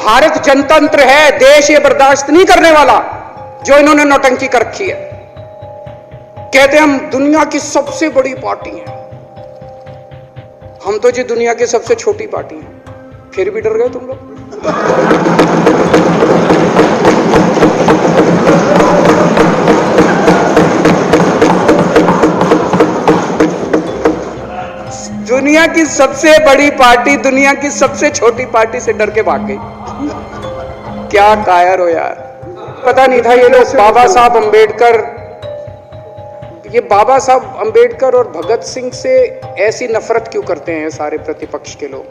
भारत जनतंत्र है, देश ये बर्दाश्त नहीं करने वाला जो इन्होंने नौटंकी कर रखी है। कहते हैं हम दुनिया की सबसे बड़ी पार्टी हैं, हम तो जी दुनिया की सबसे छोटी पार्टी हैं, फिर भी डर गए तुम लोग। दुनिया की सबसे बड़ी पार्टी दुनिया की सबसे छोटी पार्टी से डर के भाग गई। क्या कायर हो यार। पता नहीं था ये लोग बाबा साहब अंबेडकर और भगत सिंह से ऐसी नफरत क्यों करते हैं सारे प्रतिपक्ष के लोग।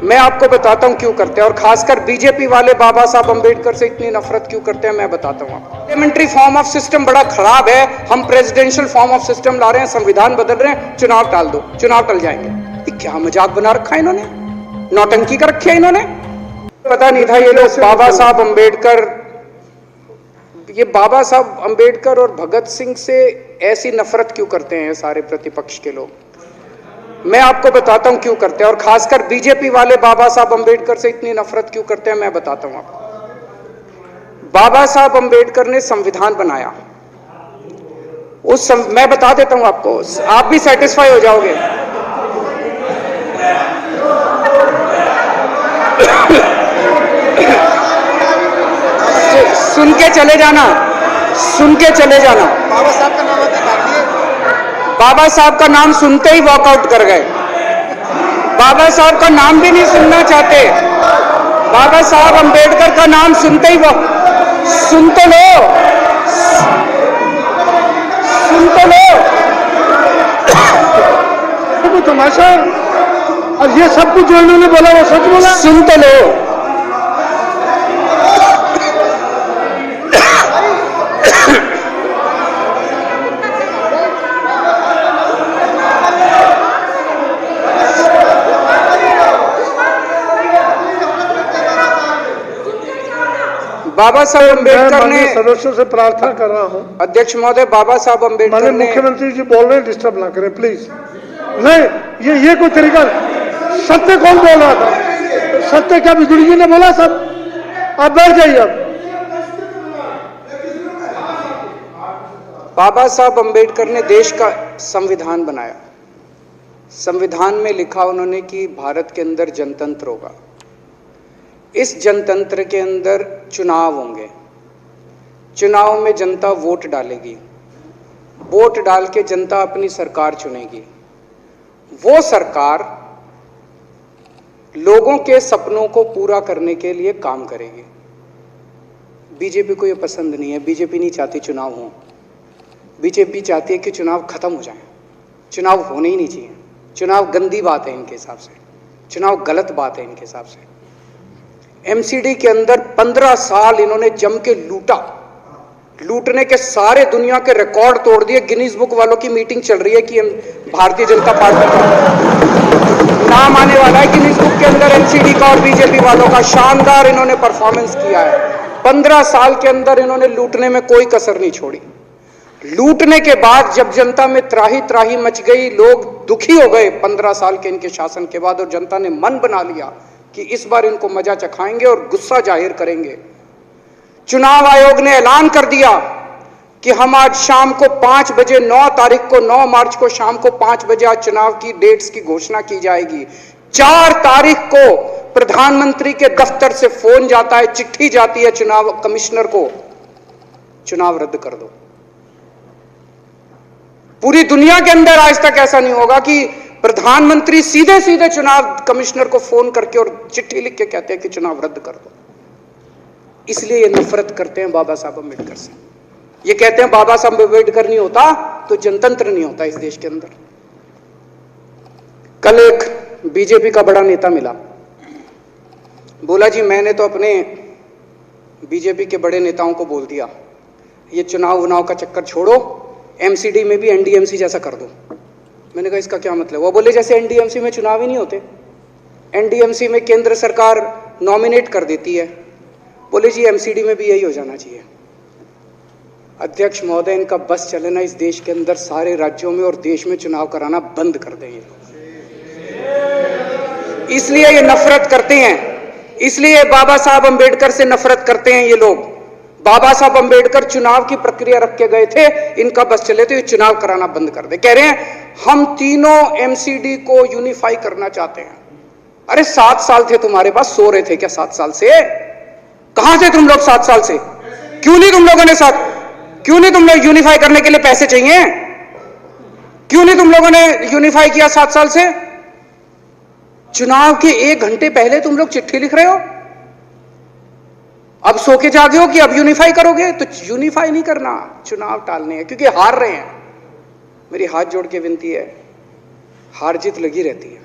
मैं आपको बताता हूं क्यों करते हैं, और खासकर बीजेपी वाले बाबा साहब अंबेडकर से इतनी नफरत क्यों करते हैं मैं बताता हूं आपको। पार्लियामेंट्री फॉर्म ऑफ सिस्टम बड़ा खराब है, हम प्रेसिडेंशियल फॉर्म ऑफ सिस्टम ला रहे हैं, संविधान बदल रहे हैं, चुनाव टाल दो, चुनाव टल जाएंगे। ये क्या मजाक बना रखा है इन्होंने, नौटंकी कर रखी है इन्होंने। पता नहीं था ये लोग बाबा साहब अंबेडकर और भगत सिंह से ऐसी नफरत क्यों करते हैं सारे प्रतिपक्ष के लोग। मैं आपको बताता हूं क्यों करते हैं, और खासकर बीजेपी वाले बाबा साहब अंबेडकर से इतनी नफरत क्यों करते हैं मैं बताता हूं आपको। बाबा साहब अंबेडकर ने संविधान बनाया, मैं बता देता हूं आपको, आप भी सेटिस्फाई हो जाओगे। सुन के चले जाना, सुन के चले जाना। बाबा साहब का नाम आता है, बाबा साहब का नाम सुनते ही वॉकआउट कर गए। बाबा साहब का नाम भी नहीं सुनना चाहते। बाबा साहब अंबेडकर का नाम सुनते ही सुन तो लो, सुन तो लो। वो तमाशा, और ये सब कुछ जो इन्होंने बोला वो सच बोला। सुन तो लो। बाबा साहब अंबेडकर ने, सदस्यों से प्रार्थना कर रहा हूं, अध्यक्ष महोदय, बाबा साहब अंबेडकर ने, मुख्यमंत्री जी बोल रहे हैं, डिस्टर्ब ना करें प्लीज। नहीं, ये कोई तरीका। सत्य कौन बोल रहा था? सत्य क्या बिजुली जी ने बोला? सब आप बैठ जाइए। अब बाबा साहब अंबेडकर ने देश का संविधान बनाया। संविधान में लिखा उन्होंने कि भारत के अंदर जनतंत्र होगा, इस जनतंत्र के अंदर चुनाव होंगे, चुनाव में जनता वोट डालेगी, वोट डाल के जनता अपनी सरकार चुनेगी, वो सरकार लोगों के सपनों को पूरा करने के लिए काम करेगी। बीजेपी को ये पसंद नहीं है, बीजेपी नहीं चाहती चुनाव हो, बीजेपी चाहती है कि चुनाव खत्म हो जाए, चुनाव होने ही नहीं चाहिए, चुनाव गंदी बात है इनके हिसाब से, चुनाव गलत बात है इनके हिसाब से। एमसीडी के अंदर 15 साल इन्होंने जम के लूटा, लूटने के सारे दुनिया के रिकॉर्ड तोड़ दिए। गिनीज बुक वालों की मीटिंग चल रही है कि भारतीय जनता पार्टी का नाम आने वाला है गिनीज बुक के अंदर एमसीडी का और बीजेपी वालों का। शानदार इन्होंने परफॉर्मेंस किया है। 15 साल के अंदर इन्होंने लूटने में कोई कसर नहीं छोड़ी। लूटने के बाद जब जनता में त्राही त्राही मच गई, लोग दुखी हो गए 15 साल के इनके शासन के बाद, और जनता ने मन बना लिया कि इस बार इनको मजा चखाएंगे और गुस्सा जाहिर करेंगे। चुनाव आयोग ने ऐलान कर दिया कि हम आज शाम को 5 बजे 9 तारीख को 9 मार्च को शाम को 5 बजे आज चुनाव की डेट्स की घोषणा की जाएगी। 4 तारीख को प्रधानमंत्री के दफ्तर से फोन जाता है, चिट्ठी जाती है चुनाव कमिश्नर को, चुनाव रद्द कर दो। पूरी दुनिया के अंदर आज तक ऐसा नहीं होगा कि प्रधानमंत्री सीधे सीधे चुनाव कमिश्नर को फोन करके और चिट्ठी लिख के कहते हैं कि चुनाव रद्द कर दो। इसलिए ये नफरत करते हैं बाबा साहब अंबेडकर से। ये कहते हैं बाबा साहब अंबेडकर नहीं होता तो जनतंत्र नहीं होता इस देश के अंदर। कल एक बीजेपी का बड़ा नेता मिला, बोला जी मैंने तो अपने बीजेपी के बड़े नेताओं को बोल दिया ये चुनाव का चक्कर छोड़ो, एमसीडी में भी एनडीएमसी जैसा कर दो। मैंने कहा इसका क्या मतलब? वो बोले जैसे एनडीएमसी में चुनाव ही नहीं होते, एनडीएमसी में केंद्र सरकार नॉमिनेट कर देती है, बोले जी एमसीडी में भी यही हो जाना चाहिए। अध्यक्ष महोदय, इनका बस चले ना इस देश के अंदर सारे राज्यों में और देश में चुनाव कराना बंद कर दें। इसलिए ये नफरत करते हैं इसलिए बाबा साहब अंबेडकर से नफरत करते हैं ये लोग। बाबा साहब अंबेडकर चुनाव की प्रक्रिया रख के गए थे, इनका बस चले तो ये चुनाव कराना बंद कर दे। कह रहे हैं हम तीनों एमसीडी को यूनिफाई करना चाहते हैं। अरे 7 साल थे तुम्हारे पास, सो रहे थे क्या 7 साल से? कहां थे तुम लोग 7 साल से? क्यों नहीं तुम लोगों ने क्यों नहीं तुम लोग यूनिफाई करने के लिए पैसे चाहिए? क्यों नहीं तुम लोगों ने यूनिफाई किया 7 साल से? चुनाव के 1 घंटे पहले तुम लोग चिट्ठी लिख रहे हो, अब सो के जागे हो कि अब यूनिफाई करोगे। तो यूनिफाई नहीं करना, चुनाव टालने हैं, क्योंकि हार रहे हैं। मेरी हाथ जोड़ के विनती है, हार जीत लगी रहती है।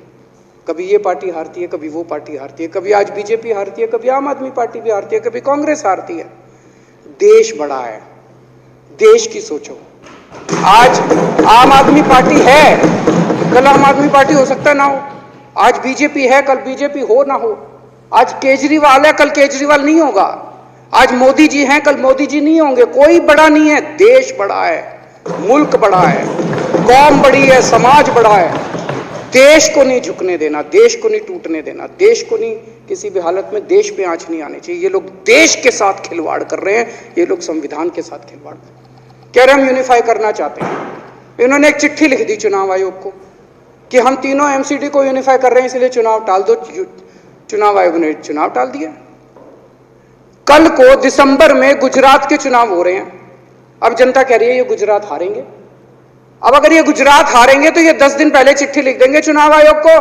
कभी ये पार्टी हारती है, कभी वो पार्टी हारती है, कभी आज बीजेपी हारती है, कभी आम आदमी पार्टी भी हारती है, कभी कांग्रेस हारती है। देश बड़ा है, देश की सोचो। आज आम आदमी पार्टी है, कल आम आदमी पार्टी हो सकता ना हो। आज बीजेपी है, कल बीजेपी हो ना हो। आज केजरीवाल है, कल केजरीवाल नहीं होगा। आज मोदी जी हैं, कल मोदी जी नहीं होंगे। कोई बड़ा नहीं है, देश बड़ा है, मुल्क बड़ा है, कौम बड़ी है, समाज बड़ा है। देश को नहीं झुकने देना, देश को नहीं टूटने देना, देश को नहीं किसी भी हालत में देश पे आंच नहीं आनी चाहिए। ये लोग देश के साथ खिलवाड़ कर रहे हैं, ये लोग संविधान के साथ खिलवाड़ कर रहे हैं। कह रहे हम यूनिफाई करना चाहते हैं। इन्होंने एक चिट्ठी लिख दी चुनाव आयोग को कि हम तीनों एमसीडी को यूनिफाई कर रहे हैं, इसलिए चुनाव टाल दो। चुनाव आयोग ने चुनाव टाल दिया। कल को दिसंबर में गुजरात के चुनाव हो रहे हैं। अब जनता कह रही है ये गुजरात हारेंगे। अब अगर ये गुजरात हारेंगे तो ये 10 दिन पहले चिट्ठी लिख देंगे चुनाव आयोग को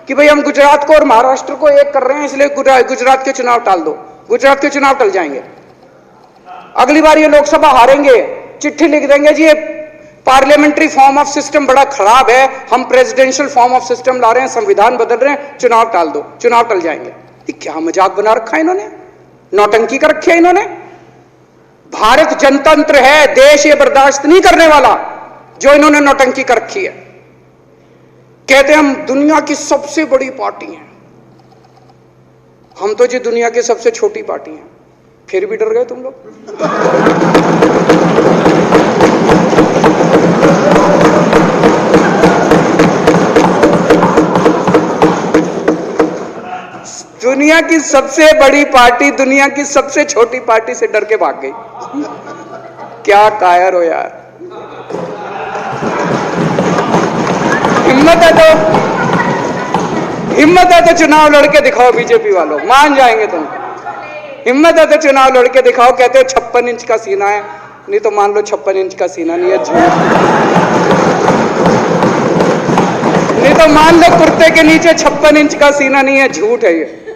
कि भाई हम गुजरात को और महाराष्ट्र को एक कर रहे हैं, इसलिए गुजरात के चुनाव टाल दो। गुजरात के चुनाव टल जाएंगे। अगली बार ये लोकसभा हारेंगे, चिट्ठी लिख देंगे जी ये पार्लियामेंट्री फॉर्म ऑफ सिस्टम बड़ा खराब है, हम प्रेसिडेंशियल फॉर्म ऑफ सिस्टम ला रहे हैं, संविधान बदल रहे हैं, चुनाव टाल दो। चुनाव टल जाएंगे। ये क्या मजाक बना रखा है इन्होंने, नौटंकी कर रखी है इन्होंने। भारत जनतंत्र है, देश ये बर्दाश्त नहीं करने वाला जो इन्होंने नौटंकी कर रखी है। कहते हम दुनिया की सबसे बड़ी पार्टी हैं, हम तो जी दुनिया की सबसे छोटी पार्टी हैं। फिर भी डर गए तुम लोग। दुनिया की सबसे बड़ी पार्टी दुनिया की सबसे छोटी पार्टी से डर के भाग गई। क्या कायर हो यार। हिम्मत है तो चुनाव लड़के दिखाओ बीजेपी वालों, मान जाएंगे तुम। हिम्मत है तो चुनाव लड़के दिखाओ। कहते हो 56 इंच का सीना है, नहीं तो मान लो 56 इंच का सीना नहीं है, झूठ। नहीं तो मान लो कुर्ते के नीचे 56 इंच का सीना नहीं है, झूठ है ये।